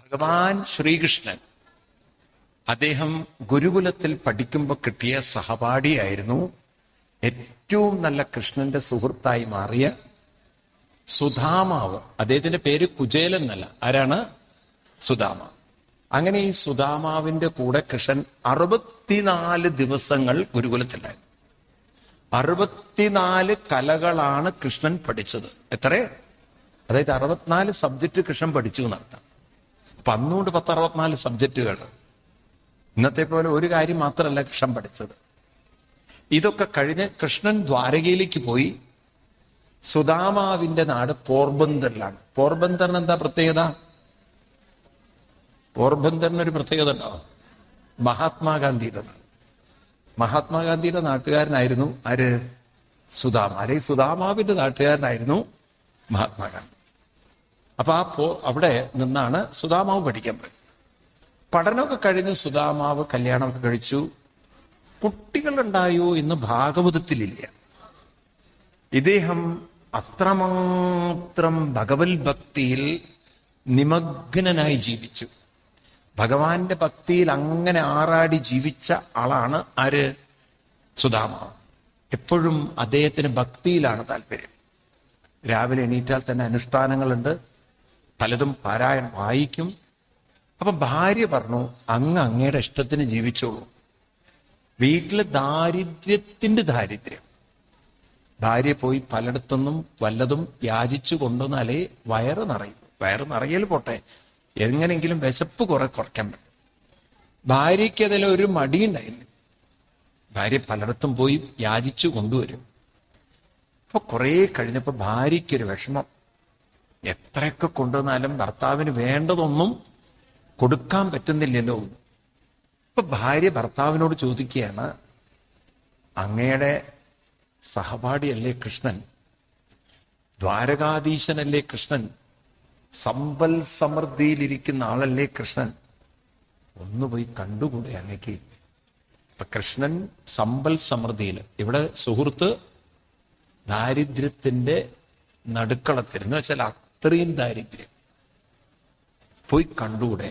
ഭഗവാൻ ശ്രീകൃഷ്ണൻ അദ്ദേഹം ഗുരുകുലത്തിൽ പഠിക്കുമ്പോൾ കിട്ടിയ സഹപാഠിയായിരുന്നു ഏറ്റവും നല്ല കൃഷ്ണന്റെ സുഹൃത്തായി മാറിയ സുധാമാവ്. അദ്ദേഹത്തിന്റെ പേര് കുചേലൻ എന്നല്ല. ആരാണ്? സുധാമ. അങ്ങനെ ഈ സുധാമാവിന്റെ കൂടെ കൃഷ്ണൻ 64 ദിവസങ്ങൾ ഗുരുകുലത്തിലായിരുന്നു. 64 കലകളാണ് കൃഷ്ണൻ പഠിച്ചത്. എത്ര? അതായത് 64 സബ്ജക്റ്റ് കൃഷ്ണൻ പഠിച്ചു എന്നർത്ഥം. അപ്പൊ അന്നുകൊണ്ട് 64 സബ്ജക്റ്റുകൾ. ഇന്നത്തെ പോലെ ഒരു കാര്യം മാത്രമല്ല കൃഷ്ണൻ പഠിച്ചത്. ഇതൊക്കെ കഴിഞ്ഞ് കൃഷ്ണൻ ദ്വാരകയിലേക്ക് പോയി. സുധാമാവിന്റെ നാട് പോർബന്തറിലാണ്. പോർബന്തറിന് എന്താ പ്രത്യേകത? പോർബന്തറിനൊരു പ്രത്യേകത ഉണ്ടാവും. മഹാത്മാഗാന്ധിയുടെ നാട്. മഹാത്മാഗാന്ധിയുടെ നാട്ടുകാരനായിരുന്നു ആര്? സുധാമ. അല്ലെ സുധാമാവിന്റെ നാട്ടുകാരനായിരുന്നു മഹാത്മാഗാന്ധി. അപ്പൊ അവിടെ നിന്നാണ് സുധാമാവ് പഠിക്കാൻ പോയത്. പഠനമൊക്കെ കഴിഞ്ഞ് സുധാമാവ് കല്യാണമൊക്കെ കഴിച്ചു. കുട്ടികളുണ്ടായോ എന്ന് ഭാഗവതത്തിലില്ല. ഇദ്ദേഹം അത്രമാത്രം ഭഗവത് ഭക്തിയിൽ നിമഗ്നനായി ജീവിച്ചു. ഭഗവാന്റെ ഭക്തിയിൽ അങ്ങനെ ആറാടി ജീവിച്ച ആളാണ് ആര്? സുധാമാവ്. എപ്പോഴും അദ്ദേഹത്തിന് ഭക്തിയിലാണ് താല്പര്യം. രാവിലെ എണീറ്റാൽ തന്നെ അനുഷ്ഠാനങ്ങളുണ്ട്, പലതും പാരായണം വായിക്കും. അപ്പൊ ഭാര്യ പറഞ്ഞു, അങ്ങയുടെ ഇഷ്ടത്തിന് ജീവിച്ചോളൂ. വീട്ടില് ദാരിദ്ര്യത്തിന്റെ ദാരിദ്ര്യം. ഭാര്യ പോയി പലയിടത്തുനിന്നും വല്ലതും യാചിച്ചു കൊണ്ടുവന്നാലേ വയറ് നിറയും. വയറ് നിറയൽ പോട്ടെ, എങ്ങനെങ്കിലും വിശപ്പ് കുറയ്ക്കാൻ പറ്റും. ഭാര്യയ്ക്ക് അതിൽ ഒരു മടിയുണ്ടായില്ല. ഭാര്യ പലയിടത്തും പോയി യാചിച്ചു കൊണ്ടുവരും. അപ്പൊ കുറെ കഴിഞ്ഞപ്പോ ഭാര്യയ്ക്കൊരു വിഷമം. എത്രയൊക്കെ കൊണ്ടുവന്നാലും ഭർത്താവിന് വേണ്ടതൊന്നും കൊടുക്കാൻ പറ്റുന്നില്ലല്ലോ. ഇപ്പൊ ഭാര്യ ഭർത്താവിനോട് ചോദിക്കുകയാണ്, അങ്ങയുടെ സഹപാഠിയല്ലേ കൃഷ്ണൻ? ദ്വാരകാധീശനല്ലേ കൃഷ്ണൻ? സമ്പൽ സമൃദ്ധിയിലിരിക്കുന്ന ആളല്ലേ കൃഷ്ണൻ? ഒന്നുപോയി കണ്ടുകൂടെ അങ്ങക്ക്? ഇപ്പൊ കൃഷ്ണൻ സമ്പൽ സമൃദ്ധിയിൽ, ഇവിടെ സുഹൃത്ത് ദാരിദ്ര്യത്തിന്റെ നടുക്കളത്തിൽ എന്ന് വെച്ചാൽ അത്രയും ദാരിദ്ര്യം. പോയി കണ്ടുകൂടെ?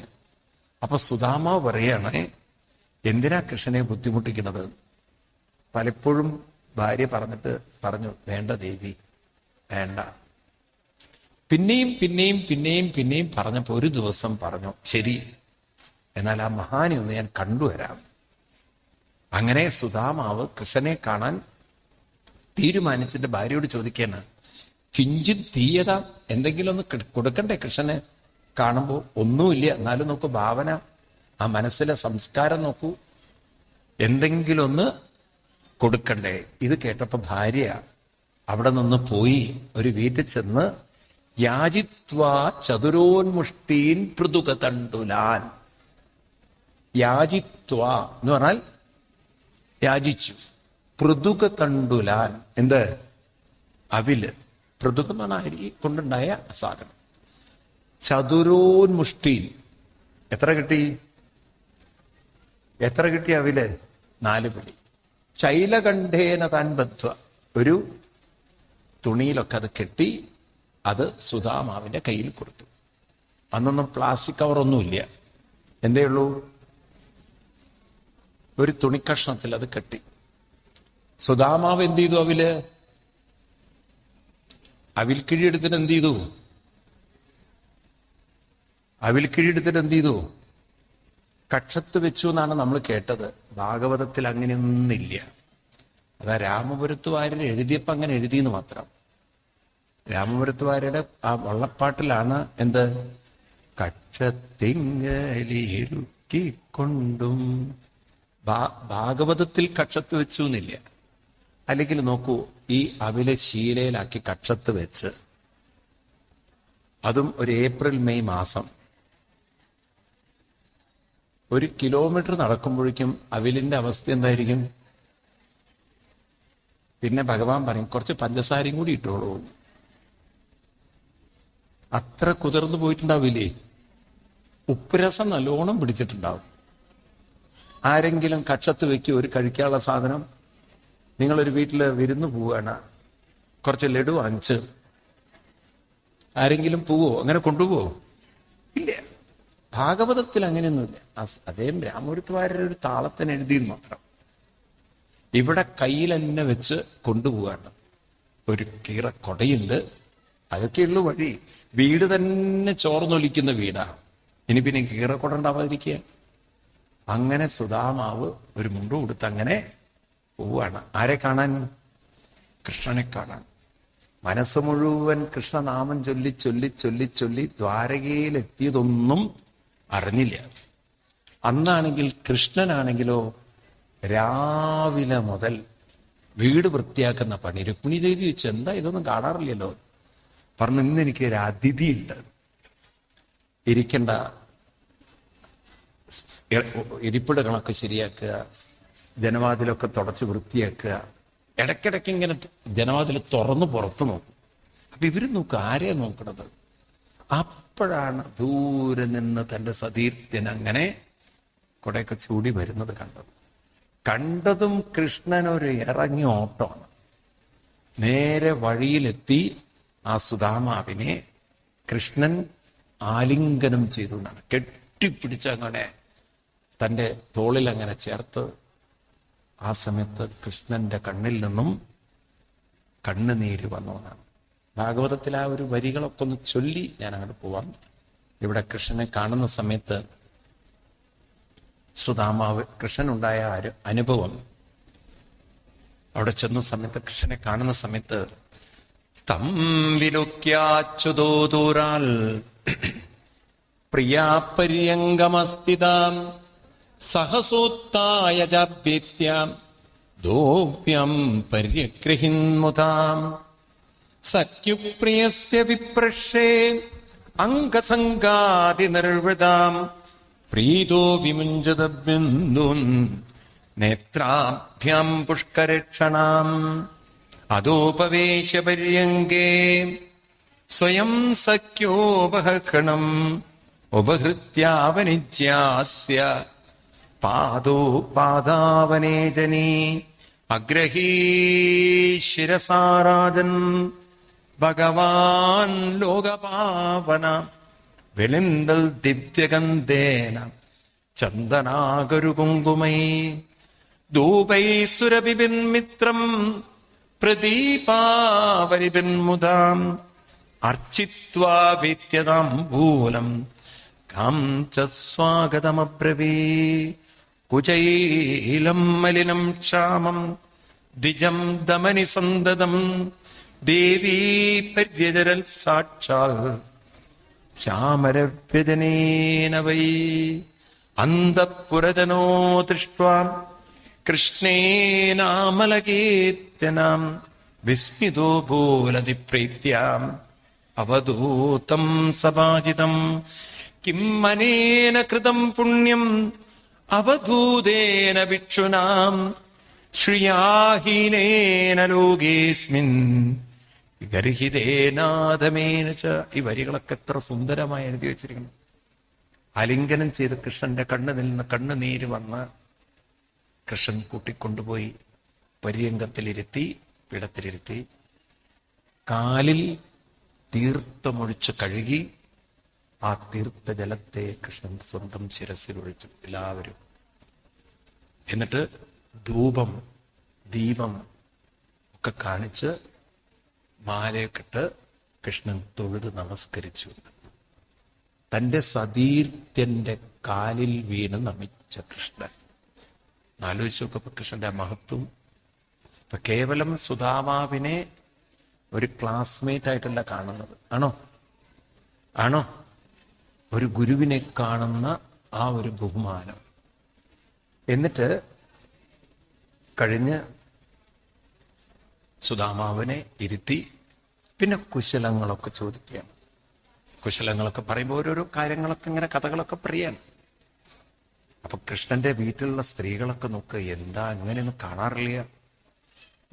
അപ്പൊ സുധാമ പറയാണ്, എന്തിനാ കൃഷ്ണനെ ബുദ്ധിമുട്ടിക്കുന്നത്? പലപ്പോഴും ഭാര്യ പറഞ്ഞു, വേണ്ട ദേവി, വേണ്ട. പിന്നെയും പറഞ്ഞപ്പോ ഒരു ദിവസം പറഞ്ഞു, ശരി, എന്നാൽ ആ മഹാനെ ഒന്ന് ഞാൻ കണ്ടുവരാം. അങ്ങനെ സുധാമാവ് കൃഷ്ണനെ കാണാൻ തീരുമാനിച്ചിട്ട് ഭാര്യയോട് ചോദിക്കാണ്, കിഞ്ചിത് തീയത, എന്തെങ്കിലും ഒന്ന് കൊടുക്കണ്ടേ കൃഷ്ണന്? കാണുമ്പോ ഒന്നുമില്ല, എന്നാലും നോക്കൂ ഭാവന, ആ മനസ്സിലെ സംസ്കാരം നോക്കൂ, എന്തെങ്കിലും ഒന്ന് കൊടുക്കണ്ടേ? ഇത് കേട്ടപ്പോ ഭാര്യ അവിടെ നിന്ന് പോയി ഒരു വീട്ടിൽ ചെന്ന് യാചിത്വാ ചതുരോന്മുഷ്ടീൻ പൃഥുകതണ്ടുലാൻ. യാചിത്വാ എന്ന് പറഞ്ഞാൽ യാചിച്ചു. പൃഥുകതണ്ടുലാൻ എന്ത്? അവില്. പൃഥുകം എന്ന് പറഞ്ഞാൽ അരി കൊണ്ടുണ്ടായ സാധനം. ചതുരോന്മുഷ്ടീൻ. എത്ര കിട്ടി അവില്? 4 പിടി. ശൈലകണ്ഠേന താൻ ബദ്ധ്വ, ഒരു തുണിയിലൊക്കെ അത് കെട്ടി അത് സുധാമാവിന്റെ കയ്യിൽ കൊടുത്തു. അന്നൊന്നും പ്ലാസ്റ്റിക് കവറൊന്നുമില്ല. എന്തേ ഉള്ളൂ? ഒരു തുണിക്കഷ്ണത്തിൽ അത് കെട്ടി. സുധാമാവ് എന്ത് ചെയ്തു? അവിൽക്കിഴിയെടുത്തിട്ട് എന്ത് ചെയ്തു? കക്ഷത്ത് വെച്ചു എന്നാണ് നമ്മൾ കേട്ടത്. ഭാഗവതത്തിൽ അങ്ങനെയൊന്നില്ല. അതാ രാമപുരത്ത് വാര്യർ എഴുതിയപ്പോ അങ്ങനെ എഴുതിയെന്ന് മാത്രം. രാമപുരത്ത് വാര്യരുടെ ആ വള്ളപ്പാട്ടിലാണ് എന്ത്? കക്ഷത്തിങ്ങലിരുക്കിക്കൊണ്ടും. ഭാഗവതത്തിൽ കക്ഷത്ത് വെച്ചു എന്നില്ല. അല്ലെങ്കിൽ നോക്കൂ, ഈ അവിലെ ശീലയിലാക്കി കക്ഷത്ത് വെച്ച്, അതും ഒരു ഏപ്രിൽ മെയ് മാസം, 1 കിലോമീറ്റർ നടക്കുമ്പോഴേക്കും അവിലിന്റെ അവസ്ഥ എന്തായിരിക്കും? പിന്നെ ഭഗവാൻ പറയും, കുറച്ച് പഞ്ചസാരയും കൂടി ഇട്ടോളൂ. അത്ര കുതിർന്നു പോയിട്ടുണ്ടാവില്ലേ? ഉപ്പുരസം നല്ലോണം പിടിച്ചിട്ടുണ്ടാവും. ആരെങ്കിലും കക്ഷത്ത് വെക്കും ഒരു കഴിക്കാനുള്ള സാധനം. നിങ്ങളൊരു വീട്ടില് വിരുന്ന് പോവുകയാണ്, കുറച്ച് ലഡു വാങ്ങിച്ച്, ആരെങ്കിലും പോവോ? അങ്ങനെ കൊണ്ടുപോവോ? ഇല്ല. ഭാഗവതത്തിൽ അങ്ങനെയൊന്നുമില്ല. അദ്ദേഹം രാമൂർത്തി വാര്യർ ഒരു താളത്തിന് എഴുതിയെന്ന് മാത്രം. ഇവിടെ കയ്യിൽ തന്നെ വെച്ച് കൊണ്ടുപോവാണ്. ഒരു കീറ കൊടയുണ്ട്, അതൊക്കെയുള്ളൂ വഴി. വീട് തന്നെ ചോർന്നൊലിക്കുന്ന വീടാണ്. ഇനി പിന്നെ കീറക്കൊട ഉണ്ടാവാതിരിക്കുക. അങ്ങനെ സുധാമാവ് ഒരു മുണ്ട് കൊടുത്ത് അങ്ങനെ പോവാണ്. ആരെ കാണാൻ? കൃഷ്ണനെ കാണാൻ. മനസ്സ് മുഴുവൻ കൃഷ്ണനാമം ചൊല്ലി ചൊല്ലി ചൊല്ലി ചൊല്ലി ദ്വാരകയിലെത്തിയതൊന്നും അറിഞ്ഞില്ല. അന്നാണെങ്കിൽ കൃഷ്ണനാണെങ്കിലോ രാവിലെ മുതൽ വീട് വൃത്തിയാക്കുന്ന പണി. രുക്മിണി ദേവി വെച്ച് എന്താ ഇതൊന്നും കാണാറില്ലല്ലോ. പറഞ്ഞു, ഇന്ന് എനിക്ക് ഒരു അതിഥിയുണ്ട്, ഇരിക്കേണ്ട ഇരിപ്പിടങ്ങളൊക്കെ ശരിയാക്കുക, ജനവാതിലൊക്കെ തുടച്ച് വൃത്തിയാക്കുക. ഇടയ്ക്കിടയ്ക്ക് ഇങ്ങനെ ജനവാതിൽ തുറന്ന് പുറത്തു നോക്കും. അപ്പൊ ഇവര് നോക്കുക, ആരെയാ നോക്കണത്? അപ്പോഴാണ് ദൂരെ നിന്ന് തന്റെ സതീർത്ഥ്യൻ അങ്ങനെ കുടെയൊക്കെ ചൂടി വരുന്നത് കണ്ടതും കൃഷ്ണൻ ഒരു ഇറങ്ങിയ ഓട്ടമാണ്. നേരെ വഴിയിലെത്തി ആ സുധാമാവിനെ കൃഷ്ണൻ ആലിംഗനം ചെയ്തു എന്നാണ്. കെട്ടിപ്പിടിച്ച് അങ്ങനെ തൻ്റെ തോളിൽ അങ്ങനെ ചേർത്ത്. ആ സമയത്ത് കൃഷ്ണന്റെ കണ്ണിൽ നിന്നും കണ്ണുനീര് വന്നു എന്നാണ്. ഭാഗവതത്തിൽ ആ ഒരു വരികളൊക്കെ ഒന്ന് ചൊല്ലി ഞാൻ അങ്ങോട്ട് പോവാം. ഇവിടെ കൃഷ്ണനെ കാണുന്ന സമയത്ത് സുധാമാവ് കൃഷ്ണനുണ്ടായ അനുഭവം, അവിടെ ചെന്ന സമയത്ത് കൃഷ്ണനെ കാണുന്ന സമയത്ത് തം വിലുക്യാച്യുതോരാൽ പ്രിയാപര്യങ്കമസ്ഥിതാം സഹസോത്തായ ജാഭ്യേത്യാം ദോഭ്യം പര്യഗ്രഹിന്മുതാം സഖ്യുപ്രിയസ്യ വിപ്രക്ഷേ അംഗസംഗാതി നിർവൃതാം പ്രീതോ വിമുഞ്ചത ബിന്ദുൻ നേത്രാഭ്യാം പുഷ്കരക്ഷണാം അദോപവേശ്യ പര്യങ്കേ സ്വയം സഖ്യോപഹർഷണം ഉപഹൃത്യാവനിജ്യാസ്യ പാദോ പാദാവനേജനീ അഗ്രഹീ ശിരസാരാജൻ ഭഗവാൻ ലോകപാവന വെളിന്തൽ ദിവ്യഗന്ധേന ചന്ദനാഗരുകുങ്കുമൈ ധൂപൈ സുരഭിബിന്മിത്രം പ്രദീപാവരിബിന്മുദാം അർച്ചിത്വാ വേത്യതാംബൂലം കാം ച സ്വാഗതമബ്രവീ കുചൈലം മലിനം ക്ഷാമം ദ്വിജം ദമനി സന്തതം ദേവീ പര്യജരൽ സാക്ഷാൽ ശ്യാമരവ്യജനേന വൈ അന്തഃപുരജനോ ദൃഷ്ട്വാ കൃഷ്ണേനാമലകേത്യനാം വിസ്മിതോ ഭൂലതി പ്രീത്യാം അവധൂതം സഭാജിതം കിം മനേന കൃതം പുണ്യം അവധൂതേന ഭിക്ഷുനാം ശ്രിയാഹീനേന ലോകേസ്മിൻ ഗർഹിതേനാഥമേന ച. ഈ വരികളൊക്കെ എത്ര സുന്ദരമായി എഴുതി വെച്ചിരിക്കുന്നു. ആലിംഗനം ചെയ്ത് കൃഷ്ണന്റെ കണ്ണിൽ നിന്ന് കണ്ണുനീര് വന്ന് കൃഷ്ണൻ കൂട്ടിക്കൊണ്ടുപോയി പര്യങ്കത്തിലിരുത്തി, പീഠത്തിലിരുത്തി, കാലിൽ തീർത്ഥമൊഴിച്ച് കഴുകി. ആ തീർത്ഥ ജലത്തെ കൃഷ്ണൻ സ്വന്തം ശിരസിൽ ഒഴിച്ചു എല്ലാവരും. എന്നിട്ട് ധൂപം ദീപം ഒക്കെ കാണിച്ച് മാലയൊക്കെ കൃഷ്ണൻ തൊഴുത് നമസ്കരിച്ചു. തന്റെ സതീർത്ഥ്യന്റെ കാലിൽ വീണ് നമിച്ച കൃഷ്ണൻ. ആലോചിച്ച് നോക്കപ്പോ കൃഷ്ണന്റെ മഹത്വം. ഇപ്പൊ കേവലം സുധാമാവിനെ ഒരു ക്ലാസ്മേറ്റ് ആയിട്ടല്ല കാണുന്നത്. ആണോ ഒരു ഗുരുവിനെ കാണുന്ന ആ ഒരു ബഹുമാനം. എന്നിട്ട് കഴിഞ്ഞ് സുധാമാവിനെ ഇരുത്തി പിന്നെ കുശലങ്ങളൊക്കെ ചോദിക്കുകയാണ്. കുശലങ്ങളൊക്കെ പറയുമ്പോൾ ഓരോരോ കാര്യങ്ങളൊക്കെ ഇങ്ങനെ കഥകളൊക്കെ പറയാൻ. അപ്പൊ കൃഷ്ണന്റെ വീട്ടിലുള്ള സ്ത്രീകളൊക്കെ നോക്ക്, എന്താ അങ്ങനെയൊന്നും കാണാറില്ല,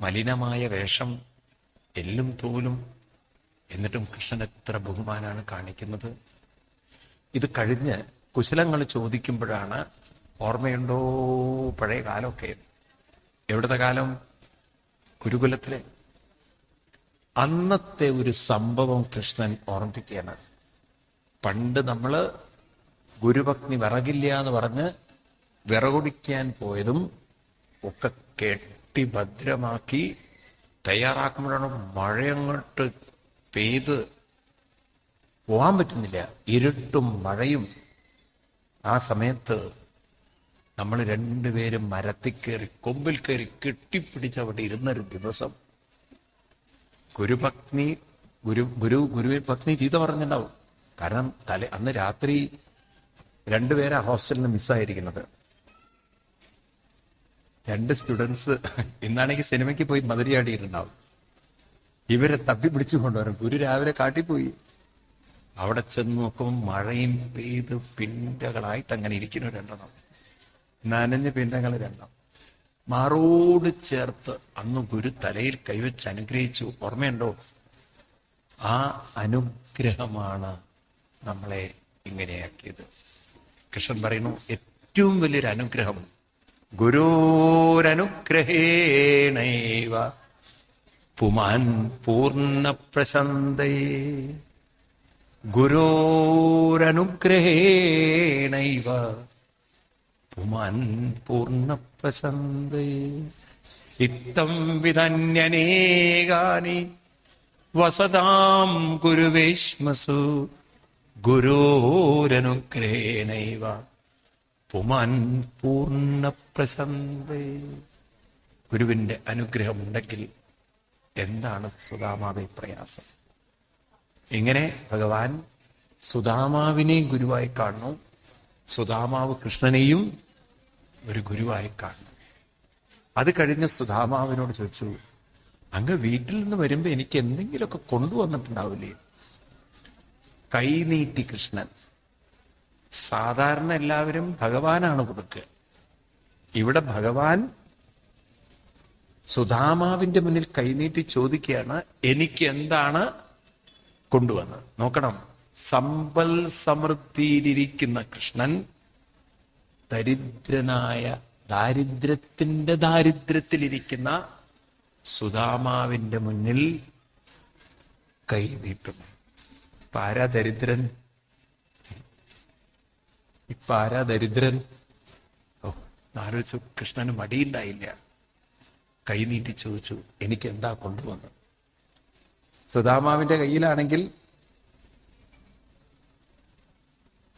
മലിനമായ വേഷം, എല്ലും തോലും, എന്നിട്ടും കൃഷ്ണൻ എത്ര ബഹുമാനാണ് കാണിക്കുന്നത്. ഇത് കഴിഞ്ഞ് കുശലങ്ങൾ ചോദിക്കുമ്പോഴാണ് ഓർമ്മയുണ്ടോ പഴയ കാലമൊക്കെ. എവിടുത്തെ കാലം? ഗുരുകുലത്തിലെ. അന്നത്തെ ഒരു സംഭവം കൃഷ്ണൻ ഓർമ്മിപ്പിക്കുകയാണ്. പണ്ട് നമ്മള് ഗുരുപത്നി വിറകില്ല എന്ന് പറഞ്ഞ് വിറകൊടിക്കാൻ പോയതും ഒക്കെ കെട്ടി ഭദ്രമാക്കി തയ്യാറാക്കുമ്പോഴാണ് മഴയങ്ങോട്ട് പെയ്ത് പോകാൻ പറ്റുന്നില്ല. ഇരുട്ടും മഴയും. ആ സമയത്ത് നമ്മൾ രണ്ടുപേരും മരത്തിൽ കയറി, കൊമ്പിൽ കയറി കെട്ടിപ്പിടിച്ച് അവിടെ ഇരുന്നൊരു ദിവസം ഗുരുവിൻ പത്നി ചീത്ത പറഞ്ഞിട്ടുണ്ടാവും. കാരണം അന്ന് രാത്രി രണ്ടുപേരാ ഹോസ്റ്റലിൽ നിന്ന് മിസ്സായിരിക്കുന്നത്. 2 സ്റ്റുഡൻസ് ഇന്നാണെങ്കിൽ സിനിമയ്ക്ക് പോയി മതിരിയാടിയിട്ടുണ്ടാവും. ഇവരെ തപ്പി പിടിച്ചു കൊണ്ടുവരും. ഗുരു രാവിലെ കാട്ടിപ്പോയി. അവിടെ ചെന്ന് നോക്കുമ്പോൾ മഴയും പെയ്ത് പിണ്ടകളായിട്ട് അങ്ങനെ ഇരിക്കുന്നു. 2 നനഞ്ഞ പിണ്ടകൾ 2 മാറോട് ചേർത്ത് അന്ന് ഗുരു തലയിൽ കൈവച്ച് അനുഗ്രഹിച്ചു. ഓർമ്മയുണ്ടോ? ആ അനുഗ്രഹമാണ് നമ്മളെ ഇങ്ങനെയാക്കിയത്. കൃഷ്ണൻ പറയുന്നു, ഏറ്റവും വലിയൊരു അനുഗ്രഹം ഗുരോരനുഗ്രഹേണൈവ പുമാൻ പൂർണ്ണ പ്രശന്തയേ. ഗുരോരനുഗ്രഹേണൈവ പുമാൻ പൂർണ്ണ പ്രശന്തയേ. ഇത്തം വിധന്യനേകാനി വസതാം ഗുരുവേശ്മസു ഗുരോരനുഗ്രഹേണൈവ പുമാൻ പൂർണ്ണ പ്രശന്തേ. ഗുരുവിന്റെ അനുഗ്രഹമുണ്ടെങ്കിൽ എന്താണ് സുദാമാവെ പ്രയാസം? ഇങ്ങനെ ഭഗവാൻ സുദാമാവിനെയും ഗുരുവായി കാണുന്നു, സുദാമാവ് കൃഷ്ണനെയും ഒരു ഗുരുവായി കാണുന്നു. അത് കഴിഞ്ഞ് സുദാമാവിനോട് ചോദിച്ചു, അങ്ങ് വീട്ടിൽ നിന്ന് വരുമ്പോ എനിക്ക് എന്തെങ്കിലുമൊക്കെ കൊണ്ടുവന്നിട്ടുണ്ടാവില്ലേ? കൈ നീട്ടി കൃഷ്ണൻ. സാധാരണ എല്ലാവരും ഭഗവാനാണ് കൊടുക്കുക. ഇവിടെ ഭഗവാൻ സുദാമാവിന്റെ മുന്നിൽ കൈനീട്ടി ചോദിക്കുകയാണ്, എനിക്ക് എന്താണ് കൊണ്ടുവന്നത്? നോക്കണം, സമ്പൽ സമൃദ്ധിയിലിരിക്കുന്ന കൃഷ്ണൻ ദാരിദ്ര്യത്തിലിരിക്കുന്ന സുദാമാവിന്റെ മുന്നിൽ കൈ നീട്ടുന്നു. ഇപ്പൊ ആരാ ദരിദ്രൻ? ഓ, ആലോചിച്ചു. കൃഷ്ണന് മടിയുണ്ടായില്ല. കൈ നീട്ടി ചോദിച്ചു, എനിക്ക് എന്താ കൊണ്ടുവന്നത്? സുദാമാവിന്റെ കയ്യിലാണെങ്കിൽ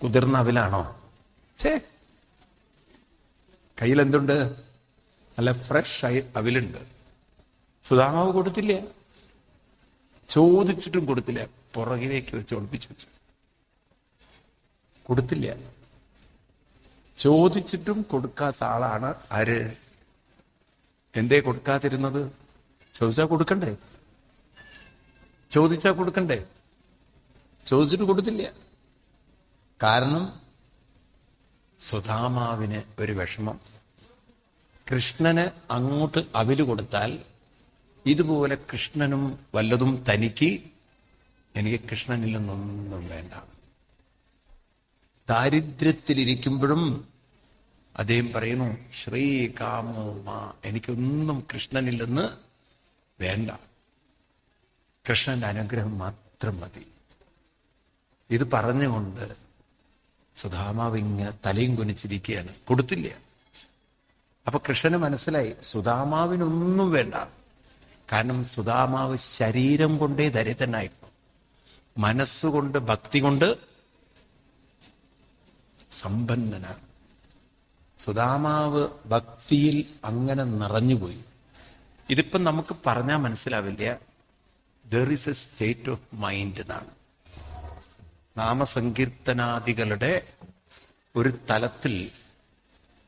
കുതിർന്ന അവിലാണോ? കയ്യിൽ എന്തുണ്ട്? നല്ല ഫ്രഷ് അവിലുണ്ട്. സുദാമാവ് കൊടുത്തില്ല. ചോദിച്ചിട്ടും കൊടുത്തില്ല. പുറകിലേക്ക് വെച്ച് ഒളിപ്പിച്ചു വെച്ചു. കൊടുത്തില്ല. ചോദിച്ചിട്ടും കൊടുക്കാത്ത ആളാണ് ആര്? എന്തേ കൊടുക്കാതിരുന്നത്? ചോദിച്ചാ കൊടുക്കണ്ടേ? ചോദിച്ചാ കൊടുക്കണ്ടേ? ചോദിച്ചിട്ട് കൊടുത്തില്ല. കാരണം സുദാമാവിന് ഒരു വിഷമം. കൃഷ്ണന് അങ്ങോട്ട് അവില് കൊടുത്താൽ ഇതുപോലെ കൃഷ്ണനും വല്ലതും തനിക്ക്, എനിക്ക് കൃഷ്ണനിൽ നിന്നൊന്നും വേണ്ട. ദാരിദ്ര്യത്തിലിരിക്കുമ്പോഴും അദ്ദേഹം പറയുന്നു, ശ്രീകാമോ മാ, എനിക്കൊന്നും കൃഷ്ണനിൽ നിന്ന് വേണ്ട, കൃഷ്ണന്റെ അനുഗ്രഹം മാത്രം മതി. ഇത് പറഞ്ഞുകൊണ്ട് സുദാമാവ് ഇങ്ങനെ തലയും കുനിച്ചിരിക്കുകയാണ്. കൊടുത്തില്ല. അപ്പൊ കൃഷ്ണന് മനസ്സിലായി സുദാമാവിനൊന്നും വേണ്ട. കാരണം സുദാമാവ് ശരീരം കൊണ്ടേ ദരിദ്രനായിരുന്നു, മനസ്സുകൊണ്ട് ഭക്തി കൊണ്ട് സമ്പന്നനാണ്. സുദാമാവ് ഭക്തിയിൽ അങ്ങനെ നിറഞ്ഞുപോയി. ഇതിപ്പം നമുക്ക് പറഞ്ഞാൽ മനസ്സിലാവില്ല. There is A state of mind എന്നാണ്. നാമസങ്കീർത്തനാദികളുടെ ഒരു തലത്തിൽ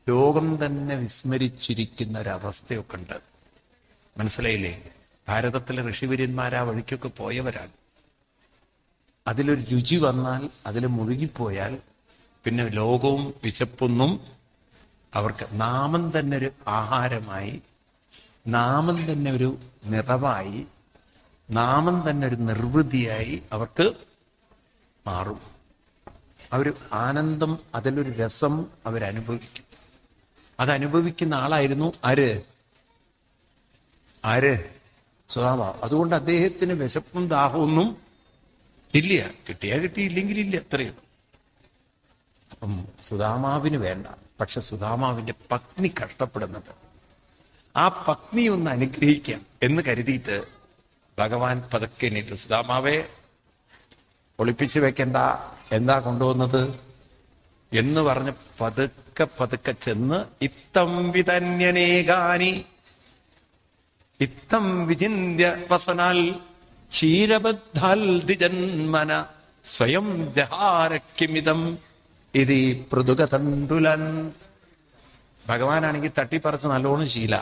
ലോകം തന്നെ വിസ്മരിച്ചിരിക്കുന്ന ഒരവസ്ഥയൊക്കെ ഉണ്ട്. മനസ്സിലായില്ലേ? ഭാരതത്തിലെ ഋഷിവര്യന്മാരാ വഴിക്കൊക്കെ പോയവരാണ്. അതിലൊരു രുചി വന്നാൽ, അതിൽ മുഴുകിപ്പോയാൽ പിന്നെ ലോകവും വിശപ്പൊന്നും അവർക്ക്, നാമം തന്നെ ഒരു ആഹാരമായി, നാമം തന്നെ ഒരു നിറവായി, നാമം തന്നെ ഒരു നിർവൃതിയായി അവർക്ക് മാറും. അവർ ആനന്ദം, അതിലൊരു രസം അവരനുഭവിക്കും. അതനുഭവിക്കുന്ന ആളായിരുന്നു ആര്? സുദാമാവ്. അതുകൊണ്ട് അദ്ദേഹത്തിന് വിശപ്പും ദാഹമൊന്നും ഇല്ല. കിട്ടിയാ കിട്ടി, ഇല്ലെങ്കിൽ ഇല്ല, അത്രയും. അപ്പം സുധാമാവിന് വേണ്ട, പക്ഷെ സുധാമാവിന്റെ പത്നി കഷ്ടപ്പെടുന്നത്, ആ പത്നി ഒന്ന് അനുഗ്രഹിക്കാം എന്ന് കരുതിയിട്ട് ഭഗവാൻ പതുക്കെ എണീറ്റ്, സുധാമാവെ ഒളിപ്പിച്ചു വെക്കണ്ട, എന്താ കൊണ്ടുവന്നത് എന്ന് പറഞ്ഞ് പതുക്കെ പതുക്കെ ചെന്ന് ഇത്തം വിതന്യനേകാനി ഇത്തം വിചിന്യ വസനാൽ ക്ഷീരബദ്ധാൽ ദ്വിജന്മന സ്വയം ജഹാരക്കിമിതം ഇതി പൃഥുകതണ്ടുലൻ. ഭഗവാനാണെങ്കിൽ തട്ടിപ്പറച്ച് നല്ലോണം ശീല.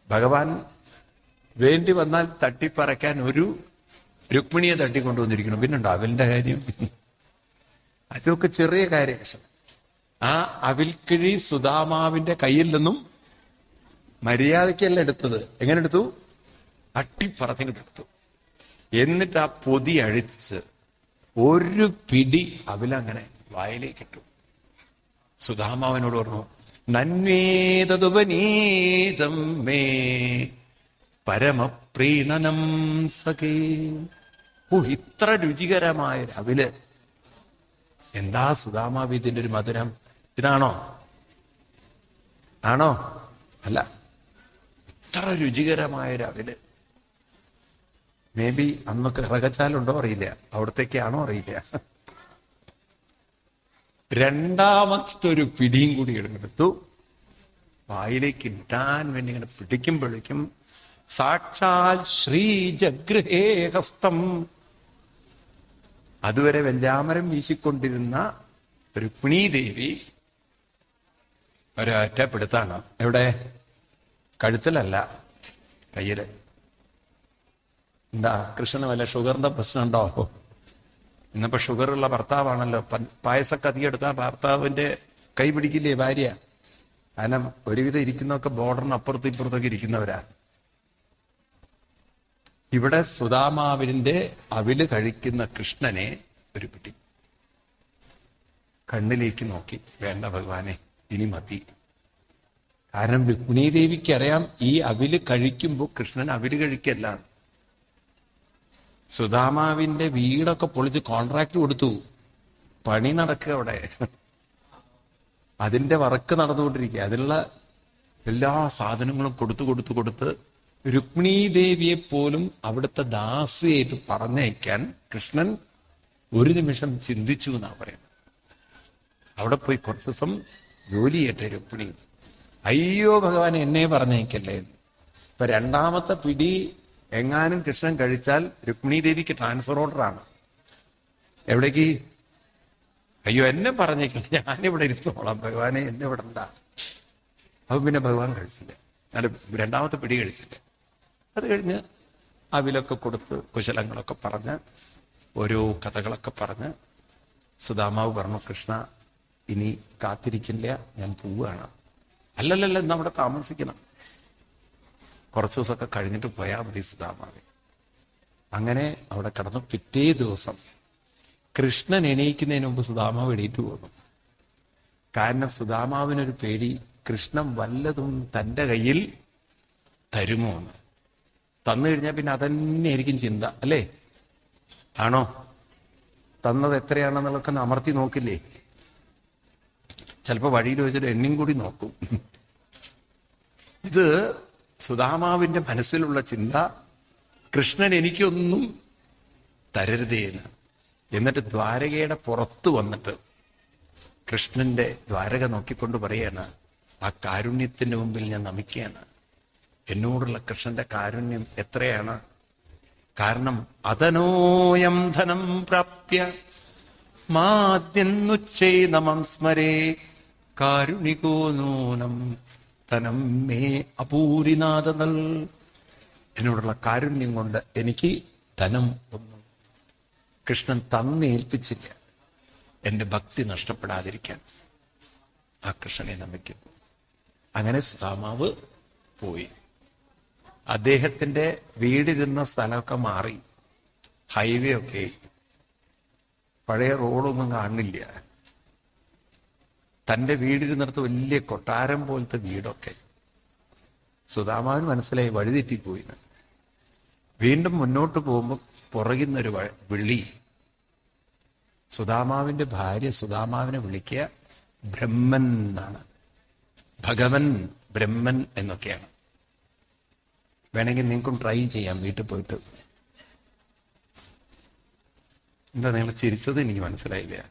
ഭഗവാൻ വേണ്ടി വന്നാൽ തട്ടിപ്പറയ്ക്കാൻ ഒരു രുക്മിണിയെ തട്ടിക്കൊണ്ടുവന്നിരിക്കണം. പിന്നുണ്ടോ അവലിന്റെ കാര്യം? അതൊക്കെ ചെറിയ കാര്യം. ആ അവിൽക്കിഴി സുധാമാവിന്റെ കയ്യിൽ നിന്നും മര്യാദയ്ക്കല്ല എടുത്തത്. എങ്ങനെ എടുത്തു? തട്ടിപ്പറത്തിനെടുത്തു. എന്നിട്ട് ആ പൊതി അഴിച്ച് ഒരു പിടി അവിലങ്ങനെ വായിലേക്ക് ഇട്ടു. സുധാമാവനോട് പറഞ്ഞു, നന്വേതതുപനീതം മേ പരമപ്രീണനം സഖേ. ഇത്ര രുചികരമായ അവില്! എന്താ സുധാമാവ് ഇതിന്റെ ഒരു മധുരം! ഇതാണോ? ആണോ? അല്ല. ഇത്ര രുചികരമായ അവില് മേ ബി അന്നൊക്കെ ഇറകച്ചാലുണ്ടോ അറിയില്ല, അവിടത്തേക്കാണോ അറിയില്ല. രണ്ടാമത്തൊരു പിടിയും കൂടി എടുത്തു വായിലേക്ക് ഇട്ടാൻ വേണ്ടി ഇങ്ങനെ പിടിക്കുമ്പോഴേക്കും സാക്ഷാൽ ശ്രീ ജഗൃഹേ ഹസ്തം. അതുവരെ വെഞ്ചാമരം വീശിക്കൊണ്ടിരുന്ന രുക്മിണീദേവി ഒരൊറ്റ പിടുത്താണ്. എവിടെ? കഴുത്തിലല്ല, കയ്യില്. എന്താ കൃഷ്ണന് വല്ല ഷുഗറിന്റെ പ്രശ്നമുണ്ടോ? ഇന്നിപ്പോ ഷുഗറുള്ള ഭർത്താവാണല്ലോ. പായസൊക്കെ അധികം എടുത്താൽ ഭർത്താവിന്റെ കൈ പിടിക്കില്ലേ ഭാര്യ? കാരണം ഒരുവിധം ഇരിക്കുന്നതൊക്കെ ബോർഡറിന് അപ്പുറത്തും ഇപ്പുറത്തൊക്കെ ഇരിക്കുന്നവരാ. ഇവിടെ സുധാമാവിന്റെ അവില് കഴിക്കുന്ന കൃഷ്ണനെ ഒരു പിടി കണ്ണിലേക്ക് നോക്കി, വേണ്ട ഭഗവാനെ, ഇനി മതി. കാരണം രുക്മിണീദേവിക്ക് അറിയാം ഈ അവില് കഴിക്കുമ്പോൾ കൃഷ്ണൻ അവില് കഴിക്കല്ല. സുധാമാവിന്റെ വീടൊക്കെ പൊളിച്ച് കോൺട്രാക്ട് കൊടുത്തു, പണി നടക്കുക അവിടെ. അതിന്റെ വർക്ക് നടന്നുകൊണ്ടിരിക്കുക. അതിലുള്ള എല്ലാ സാധനങ്ങളും കൊടുത്ത് രുക്മിണീദേവിയെ പോലും അവിടുത്തെ ദാസിയായിട്ട് പറഞ്ഞയക്കാൻ കൃഷ്ണൻ ഒരു നിമിഷം ചിന്തിച്ചു എന്നാ പറയുന്നത്. അവിടെ പോയി കുറച്ച് ദിവസം ജോലി ചെയ്യട്ടെ രുക്മിണി. അയ്യോ ഭഗവാൻ, എന്നെ പറഞ്ഞേക്കല്ലേ. ഇപ്പൊ രണ്ടാമത്തെ പിടി എങ്ങാനും കൃഷ്ണൻ കഴിച്ചാൽ രുക്മിണീദേവിക്ക് ട്രാൻസ്ഫർ ഓർഡറാണ്. എവിടേക്ക്? അയ്യോ എന്നെ പറഞ്ഞേക്കില്ല, ഞാനിവിടെ ഇരുത്തോളാം ഭഗവാനെ, എന്നെ ഇവിടെ എന്താ. അപ്പൊ പിന്നെ ഭഗവാൻ കഴിച്ചില്ല, അല്ല രണ്ടാമത്തെ പിടി കഴിച്ചില്ല. അത് കഴിഞ്ഞ് അവിലൊക്കെ കൊടുത്ത് കുശലങ്ങളൊക്കെ പറഞ്ഞ് ഓരോ കഥകളൊക്കെ പറഞ്ഞ് സുധാമാവ് പറഞ്ഞു, കൃഷ്ണ ഇനി കാത്തിരിക്കില്ല, ഞാൻ പോവുകയാണ്. അല്ലല്ലല്ല, ഇന്ന് അവിടെ താമസിക്കണം, കുറച്ച് ദിവസമൊക്കെ കഴിഞ്ഞിട്ട് പോയാൽ മതി സുധാമാവെ. അങ്ങനെ അവിടെ കിടന്നു. പിറ്റേ ദിവസം കൃഷ്ണൻ എണീക്കുന്നതിന് മുമ്പ് സുധാമാവ് എണീറ്റ് പോകുന്നു. കാരണം സുധാമാവിനൊരു പേടി, കൃഷ്ണൻ വല്ലതും തൻ്റെ കയ്യിൽ തരുമോ എന്ന്. തന്നു കഴിഞ്ഞാൽ പിന്നെ അതന്നെയായിരിക്കും ചിന്ത, അല്ലേ? ആണോ? തന്നത് എത്രയാണെന്നുള്ളതൊക്കെ അമർത്തി നോക്കില്ലേ? ചിലപ്പോൾ വഴിയിൽ വെച്ചിട്ട് എണ്ണിയും കൂടി നോക്കും. ഇത് സുധാമാവിന്റെ മനസ്സിലുള്ള ചിന്ത, കൃഷ്ണൻ എനിക്കൊന്നും തരരുതേ എന്ന്. എന്നിട്ട് ദ്വാരകയുടെ പുറത്തു വന്നിട്ട് കൃഷ്ണന്റെ ദ്വാരക നോക്കിക്കൊണ്ട് പറയാണ്, ആ കാരുണ്യത്തിന്റെ മുമ്പിൽ ഞാൻ നമിക്കുകയാണ്. എന്നോടുള്ള കൃഷ്ണന്റെ കാരുണ്യം എത്രയാണ്! കാരണം അതനോയം ധനം പ്രാപ്യ മാദ്യന്നുച്ചൈ നമം സ്മരേ കാരുണികോ നൂനം ധനം മേ അപൂരിനാഥനൽ. എന്നോടുള്ള കാരുണ്യം കൊണ്ട് എനിക്ക് ധനം ഒന്നും കൃഷ്ണൻ തന്നേൽപ്പിച്ചില്ല. എന്റെ ഭക്തി നഷ്ടപ്പെടാതിരിക്കാൻ ആ കൃഷ്ണനെ നമിക്കും. അങ്ങനെ സുധാമാവ് പോയി. അദ്ദേഹത്തിന്റെ വീടിരുന്ന സ്ഥലമൊക്കെ മാറി, ഹൈവേ ഒക്കെ, പഴയ റോഡൊന്നും കാണുന്നില്ല. തന്റെ വീടിരുന്നിടത്ത് വലിയ കൊട്ടാരം പോലത്തെ വീടൊക്കെ. സുധാമാവിന് മനസ്സിലായി വഴിതെറ്റിപ്പോയിന്ന്. വീണ്ടും മുന്നോട്ട് പോകുമ്പോൾ പുറകിന്നൊരു വിളി, സുദാമാവിന്റെ ഭാര്യ സുദാമാവിനെ വിളിക്കുക ബ്രഹ്മൻ എന്നാണ്. ഭഗവൻ, ബ്രഹ്മൻ എന്നൊക്കെയാണ്. വേണമെങ്കിൽ നിങ്ങൾക്കും ട്രൈ ചെയ്യാം വീട്ടിൽ പോയിട്ട്. എന്താ നിങ്ങൾ ചിരിച്ചത്? എനിക്ക് മനസ്സിലായില്ല.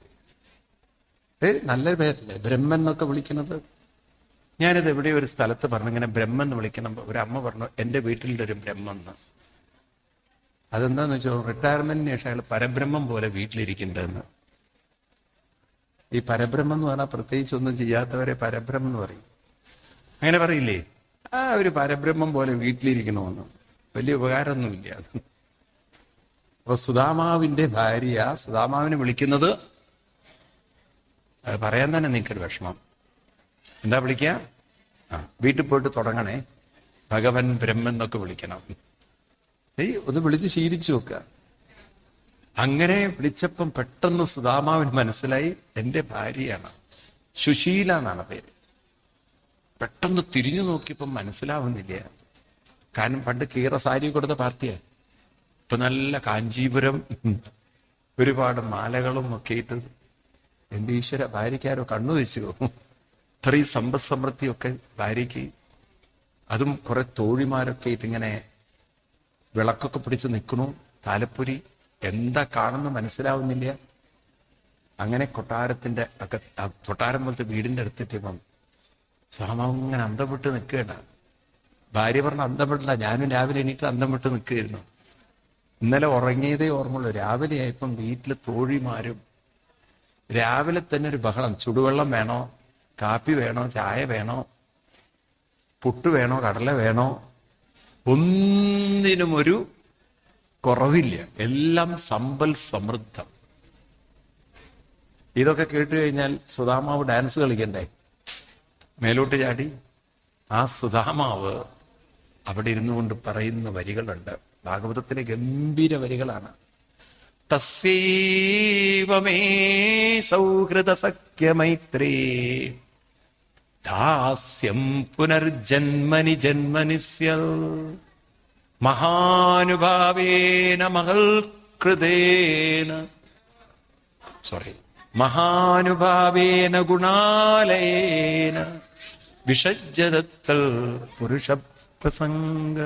നല്ല പേരല്ലേ ബ്രഹ്മൻ എന്നൊക്കെ വിളിക്കുന്നത്? ഞാനിത് എവിടെ ഒരു സ്ഥലത്ത് പറഞ്ഞു ഇങ്ങനെ ബ്രഹ്മൻ എന്ന് വിളിക്കണം. ഒരു അമ്മ പറഞ്ഞു എൻ്റെ വീട്ടിലുള്ള ഒരു ബ്രഹ്മൻ എന്ന്. അതെന്താന്ന് വെച്ചാൽ റിട്ടയർമെന്റിന് ശേഷം അയാൾ പരബ്രഹ്മം പോലെ വീട്ടിലിരിക്കേണ്ടതെന്ന്. ഈ പരബ്രഹ്മം എന്ന് പറഞ്ഞാൽ പ്രത്യേകിച്ച് ഒന്നും ചെയ്യാത്തവരെ പരബ്രഹ്മം എന്ന് പറയും. അങ്ങനെ പറയില്ലേ? ആ ഒരു പരബ്രഹ്മം പോലെ വീട്ടിലിരിക്കണമെന്ന്. വലിയ ഉപകാരമൊന്നുമില്ല അത്. അപ്പൊ സുദാമാവിന്റെ ഭാര്യ സുദാമാവിനെ വിളിക്കുന്നത്, അത് പറയാൻ തന്നെ നിനക്കൊരു വിഷമം. എന്താ വിളിക്കുക? വീട്ടിൽ പോയിട്ട് തുടങ്ങണേ, ഭഗവൻ ബ്രഹ്മൻ എന്നൊക്കെ വിളിക്കണം. ഒന്ന് വിളിച്ച് ശീലിച്ചു നോക്കുക. അങ്ങനെ വിളിച്ചപ്പം പെട്ടെന്ന് സുദാമാവിന് മനസ്സിലായി എന്റെ ഭാര്യയാണ്. സുശീല എന്നാണ് പേര്. പെട്ടെന്ന് തിരിഞ്ഞു നോക്കിയപ്പം മനസ്സിലാവുന്നില്ല. കാരണം പണ്ട് കീറ സാരി കൊടുത്ത പാർട്ടിയാണ്. ഇപ്പൊ നല്ല കാഞ്ചീപുരം, ഒരുപാട് മാലകളും ഒക്കെ ഇട്ട്. എന്റെ ഈശ്വര, ഭാര്യയ്ക്കാരോ കണ്ണു വെച്ചു. ഇത്രയും സമ്പദ് സമൃദ്ധിയൊക്കെ ഭാര്യയ്ക്ക്. അതും കുറെ തോഴിമാരൊക്കെ ഇട്ട് ഇങ്ങനെ വിളക്കൊക്കെ പിടിച്ച് നിൽക്കണു. താലപ്പൊരി എന്താ കാണുന്നു മനസ്സിലാവുന്നില്ല. അങ്ങനെ കൊട്ടാരത്തിന്റെ കൊട്ടാരം പോലത്തെ വീടിന്റെ അടുത്തെത്തിയപ്പം സ്വാമാവ് ഇങ്ങനെ അന്തം വിട്ട് നിൽക്കുകയാണ്. ഭാര്യ പറഞ്ഞ അന്തം വിട്ടില്ല. ഞാനും രാവിലെ എണീറ്റ് അന്തം വിട്ട് നിൽക്കുകയായിരുന്നു. ഇന്നലെ ഉറങ്ങിയതേ ഓർമ്മയുള്ളൂ. രാവിലെ ആയപ്പം വീട്ടില് തോഴിമാരും രാവിലെ തന്നെ ഒരു ബഹളം. ചുടുവെള്ളം വേണോ, കാപ്പി വേണോ, ചായ വേണോ, പുട്ട് വേണോ, കടല വേണോ, ഒന്നിനും ഒരു കുറവില്ല. എല്ലാം സമ്പൽ സമൃദ്ധം. ഇതൊക്കെ കേട്ട് കഴിഞ്ഞാൽ സുദാമാവ് ഡാൻസ് കളിക്കണ്ടേ? മേലോട്ട് ചാടി. ആ സുദാമാവ് അവിടെ ഇരുന്നു കൊണ്ട് പറയുന്ന വരികളുണ്ട്. ഭാഗവതത്തിലെ ഗംഭീര വരികളാണ്. തസ്യൈവമേ സൗഹൃദ സഖ്യമൈത്രേ ദാസ്യം പുനർജന്മനി ജന്മനി സ്യാൽ മഹാനുഭാവേന മഹാനുഭാവേന ഗുണാലയേന വിഷജ്ജതത്തൽ പുരുഷ പ്രസംഗ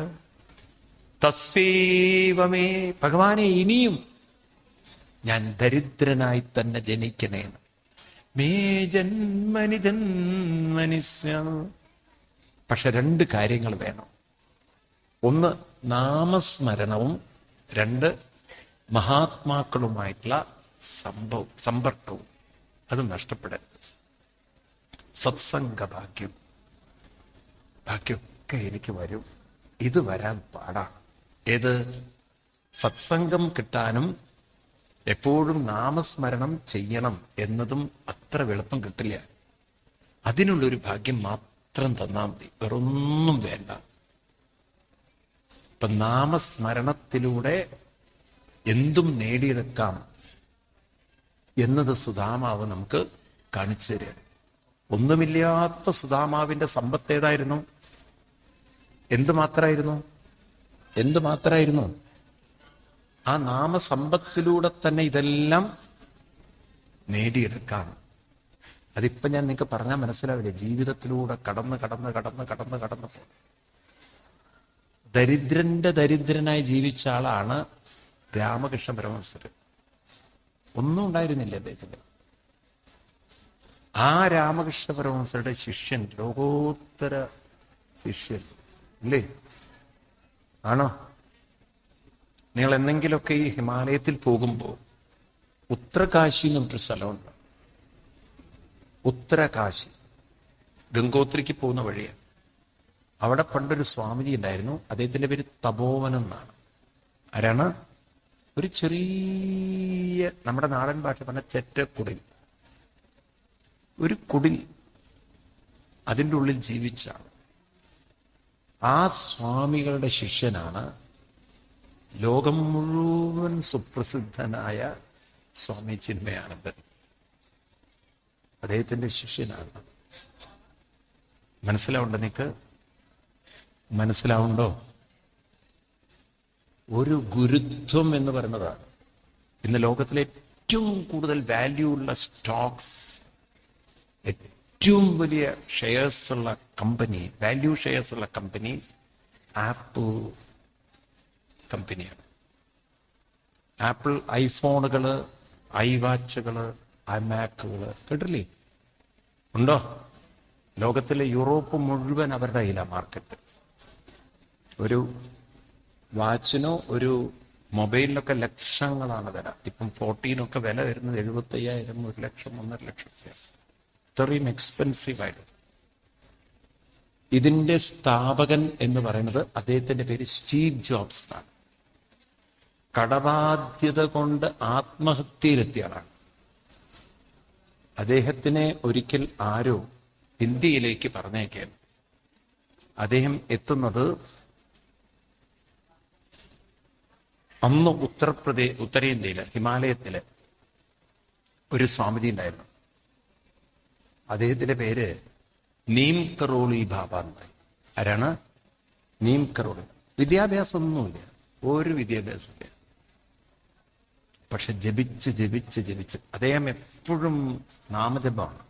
തസ്സൈവമേ. ഭഗവാനെ, ഇനിയും ഞാൻ ദരിദ്രനായി തന്നെ ജനിക്കണേന്ന്. മേ ജന്മനി ജന്മനിസ്യ. പക്ഷെ രണ്ട് കാര്യങ്ങൾ വേണം. ഒന്ന് നാമസ്മരണവും, രണ്ട് മഹാത്മാക്കളുമായിട്ടുള്ള സമ്പർക്കവും. അത് നഷ്ടപ്പെടരുത്. സത്സംഗഭാഗ്യം, ഭാഗ്യമൊക്കെ എനിക്ക് വരും. ഇത് വരാൻ പാടാണ്. ഏത്? സത്സംഗം കിട്ടാനും എപ്പോഴും നാമസ്മരണം ചെയ്യണം എന്നതും അത്ര എളുപ്പം കിട്ടില്ല. അതിനുള്ളൊരു ഭാഗ്യം മാത്രം തന്നാൽ മതി, വേറൊന്നും വേണ്ട. ഇപ്പൊ നാമസ്മരണത്തിലൂടെ എന്തും നേടിയെടുക്കാം എന്നത് സുദാമാവ് നമുക്ക് കാണിച്ചു തരാം. ഒന്നുമില്ലാത്ത സുദാമാവിന്റെ സമ്പത്ത് ഏതായിരുന്നു? എന്തുമാത്രമായിരുന്നു? ആ നാമസമ്പത്തിലൂടെ തന്നെ ഇതെല്ലാം നേടിയെടുക്കാം. അതിപ്പോ ഞാൻ നിങ്ങൾക്ക് പറഞ്ഞാൽ മനസ്സിലാവില്ലേ. ജീവിതത്തിലൂടെ കടന്ന് പോ. ദരിദ്രനായി ജീവിച്ച ആളാണ് രാമകൃഷ്ണ പരമഹംസർ. ഒന്നും ഉണ്ടായിരുന്നില്ല അദ്ദേഹത്തിന്. ആ രാമകൃഷ്ണ പരമഹംസരുടെ ശിഷ്യൻ, ലോകോത്തര ശിഷ്യൻ അല്ലേ? ആണോ? നിങ്ങൾ എന്തെങ്കിലുമൊക്കെ ഈ ഹിമാലയത്തിൽ പോകുമ്പോൾ ഉത്തരകാശി എന്ന് പറഞ്ഞൊരു സ്ഥലമുണ്ട്. ഉത്തരകാശി ഗംഗോത്രിക്ക് പോകുന്ന വഴിയാണ്. അവിടെ പണ്ടൊരു സ്വാമിജി ഉണ്ടായിരുന്നു. അദ്ദേഹത്തിന്റെ പേര് തപോവനം എന്നാണ്. ആരാണ്? ഒരു ചെറിയ, നമ്മുടെ നാടൻ ഭാഷ പറഞ്ഞ ചെറ്റക്കുടിൽ, ഒരു കുടിൽ, അതിൻ്റെ ഉള്ളിൽ ജീവിച്ചാണ്. ആ സ്വാമികളുടെ ശിഷ്യനാണ് ലോകം മുഴുവൻ സുപ്രസിദ്ധനായ സ്വാമി ചിന്മയാനന്ദൻ. അദ്ദേഹത്തിന്റെ ശിഷ്യനാണ്. മനസ്സിലാവുണ്ടോ? ഒരു ഗുരുത്വം എന്ന് പറയുന്നതാണ് ഇന്ന് ലോകത്തിലെ ഏറ്റവും കൂടുതൽ വാല്യൂ ഉള്ള സ്റ്റോക്സ്, ഏറ്റവും വലിയ ഷെയർസ് ഉള്ള കമ്പനി, വാല്യൂ ഷെയർസ് ഉള്ള കമ്പനി ആപ്പിൾ കമ്പനിയാണ്. ആപ്പിൾ ഐഫോണുകള്, ഐവാച്ചുകള്, ഐമാക്കുകള് കേട്ടില്ലേ? ഉണ്ടോ? ലോകത്തിലെ യൂറോപ്പ് മുഴുവൻ അവരുടെ കയ്യിലാണ് മാർക്കറ്റ്. ഒരു വാച്ചിനോ ഒരു മൊബൈലിനൊക്കെ ലക്ഷങ്ങളാണ് വില. ഇപ്പം 14 വില വരുന്നത് 75,000, 1 ലക്ഷം, 1.5 ലക്ഷം. ഇത്രയും എക്സ്പെൻസീവ് ആയിട്ട്. ഇതിന്റെ സ്ഥാപകൻ എന്ന് പറയുന്നത് അദ്ദേഹത്തിന്റെ പേര് സ്റ്റീവ് ജോബ്സ് ആണ്. കടബാധ്യത കൊണ്ട് ആത്മഹത്യയിലെത്തിയ ആളാണ്. അദ്ദേഹത്തിനെ ഒരിക്കൽ ആരോ ഇന്ത്യയിലേക്ക് പറഞ്ഞേക്കാൻ, അദ്ദേഹം എത്തുന്നത് അന്ന് ഉത്തരേന്ത്യയിലെ ഹിമാലയത്തിലെ ഒരു സ്വാമിജി ഉണ്ടായിരുന്നു. അദ്ദേഹത്തിന്റെ പേര് നീം കറോളി ബാബ എന്നായി. ആരാണ്? നീം കറോളി. വിദ്യാഭ്യാസമൊന്നുമില്ല, ഒരു വിദ്യാഭ്യാസമില്ല. പക്ഷെ ജപിച്ച് ജപിച്ച് ജപിച്ച് അദ്ദേഹം എപ്പോഴും നാമജപമാണ്.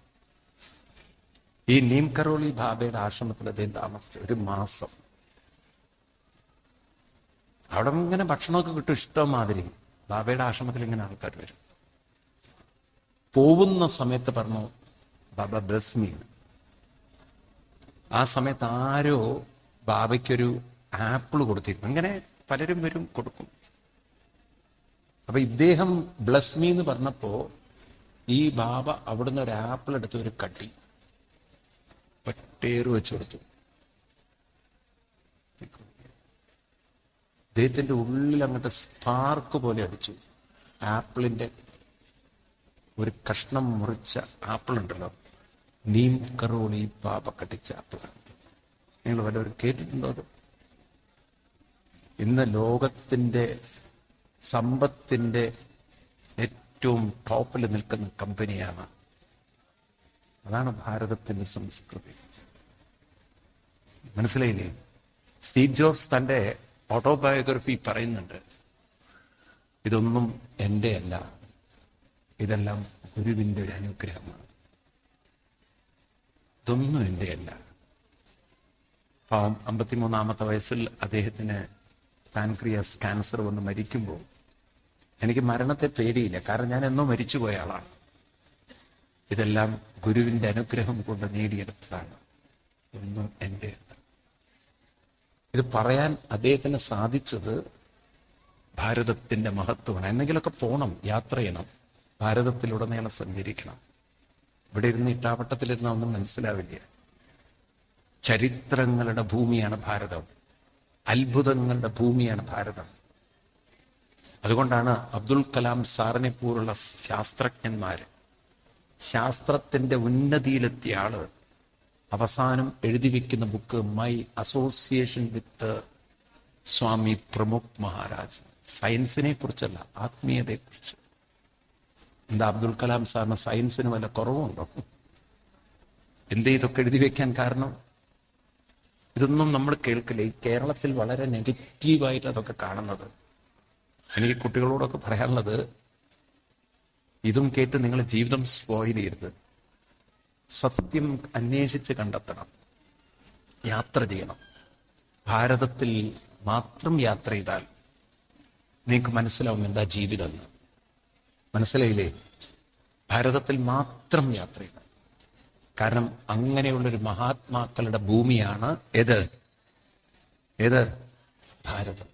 ഈ നീം കറോളി ബാബയുടെ ആശ്രമത്തിൽ അദ്ദേഹം താമസിച്ച 1 മാസം. അവിടെ ഇങ്ങനെ ഭക്ഷണമൊക്കെ കിട്ടും ഇഷ്ടമാതിരി. ബാബയുടെ ആശ്രമത്തിൽ ഇങ്ങനെ ആൾക്കാർ വരും. പോകുന്ന സമയത്ത് പറഞ്ഞു, ബാബ ബ്ലെസ് മീ. ആ സമയത്ത് ആരോ ബാബയ്ക്കൊരു ആപ്പിൾ കൊടുത്തിരുന്നു. അങ്ങനെ പലരും വരും, കൊടുക്കും. അപ്പൊ ഇദ്ദേഹം ബ്ലെസ് മീ എന്ന് പറഞ്ഞപ്പോ ഈ ബാബ അവിടുന്ന് ഒരു ആപ്പിൾ എടുത്ത് ഒരു കട്ടി പട്ടേറ് വെച്ച് കൊടുത്തു. അദ്ദേഹത്തിന്റെ ഉള്ളിൽ അങ്ങോട്ട് സ്പാർക്ക് പോലെ അടിച്ചു. ആപ്പിളിന്റെ ഒരു കഷ്ണം മുറിച്ച ആപ്പിൾ ഉണ്ടല്ലോ, നീം കറോളി ബാബ കടിച്ച ആപ്പിൾ. നിങ്ങൾ വല്ലവരും കേട്ടിട്ടുണ്ടോ അത്? ഇന്ന് ലോകത്തിന്റെ സമ്പത്തിന്റെ ഏറ്റവും ടോപ്പിൽ നിൽക്കുന്ന കമ്പനിയാണ്. അതാണ് ഭാരതത്തിന്റെ സംസ്കൃതി. മനസ്സിലായില്ലേ? സ്റ്റീവ് ജോബ്സ് തന്റെ ഓട്ടോബയോഗ്രഫി പറയുന്നുണ്ട്, ഇതൊന്നും എൻ്റെ അല്ല, ഇതെല്ലാം ഗുരുവിന്റെ ഒരു അനുഗ്രഹമാണ്. ഇതൊന്നും എൻ്റെ അല്ല. പാവം 53-ാമത്തെ വയസ്സിൽ അദ്ദേഹത്തിന് പാൻക്രിയാസ് ക്യാൻസർ വന്ന് മരിക്കുമ്പോൾ എനിക്ക് മരണത്തെ പേടിയില്ല, കാരണം ഞാൻ എന്നോ മരിച്ചുപോയ ആളാണ്. ഇതെല്ലാം ഗുരുവിന്റെ അനുഗ്രഹം കൊണ്ട് നേടിയെടുത്തതാണ്, ഒന്നും എൻ്റെ അല്ല. ഇത് പറയാൻ അദ്ദേഹത്തിന് സാധിച്ചത് ഭാരതത്തിന്റെ മഹത്വമാണ്. എന്തെങ്കിലുമൊക്കെ പോകണം, യാത്ര ചെയ്യണം, ഭാരതത്തിലുടനീളം സഞ്ചരിക്കണം. ഇവിടെ ഇരുന്ന് ഇട്ടാവട്ടത്തിലിരുന്ന ഒന്നും മനസ്സിലാവില്ല. ചരിത്രങ്ങളുടെ ഭൂമിയാണ് ഭാരതം, അത്ഭുതങ്ങളുടെ ഭൂമിയാണ് ഭാരതം. അതുകൊണ്ടാണ് അബ്ദുൽ കലാം സാറിനെ പോലുള്ള ശാസ്ത്രജ്ഞന്മാര്, ശാസ്ത്രത്തിന്റെ ഉന്നതിയിലെത്തിയ ആള് അവസാനം എഴുതി വെക്കുന്ന ബുക്ക് മൈ അസോസിയേഷൻ വിത്ത് സ്വാമി പ്രമുഖ് മഹാരാജ്. സയൻസിനെ കുറിച്ചല്ല, ആത്മീയതയെ കുറിച്ച്. എന്താ അബ്ദുൽ കലാം സാറിന് സയൻസിന് വല്ല കുറവുണ്ടോ? എന്തേ ഇതൊക്കെ എഴുതി വെക്കാൻ കാരണം? ഇതൊന്നും നമ്മൾ കേൾക്കില്ല. ഈ കേരളത്തിൽ വളരെ നെഗറ്റീവായിട്ട് അതൊക്കെ കാണുന്നത്. എനിക്ക് കുട്ടികളോടൊക്കെ പറയാനുള്ളത്, ഇതും കേട്ട് നിങ്ങളുടെ ജീവിതം സ്പോയിൽ ചെയ്യരുത്. സത്യം അന്വേഷിച്ച് കണ്ടെത്തണം, യാത്ര ചെയ്യണം. ഭാരതത്തിൽ മാത്രം യാത്ര ചെയ്താൽ നിങ്ങൾക്ക് മനസ്സിലാവും എന്താ ജീവിതം എന്ന്. മനസ്സിലായില്ലേ? ഭാരതത്തിൽ മാത്രം യാത്ര ചെയ്താൽ. കാരണം അങ്ങനെയുള്ളൊരു മഹാത്മാക്കളുടെ ഭൂമിയാണ് ഏത് ഭാരതം.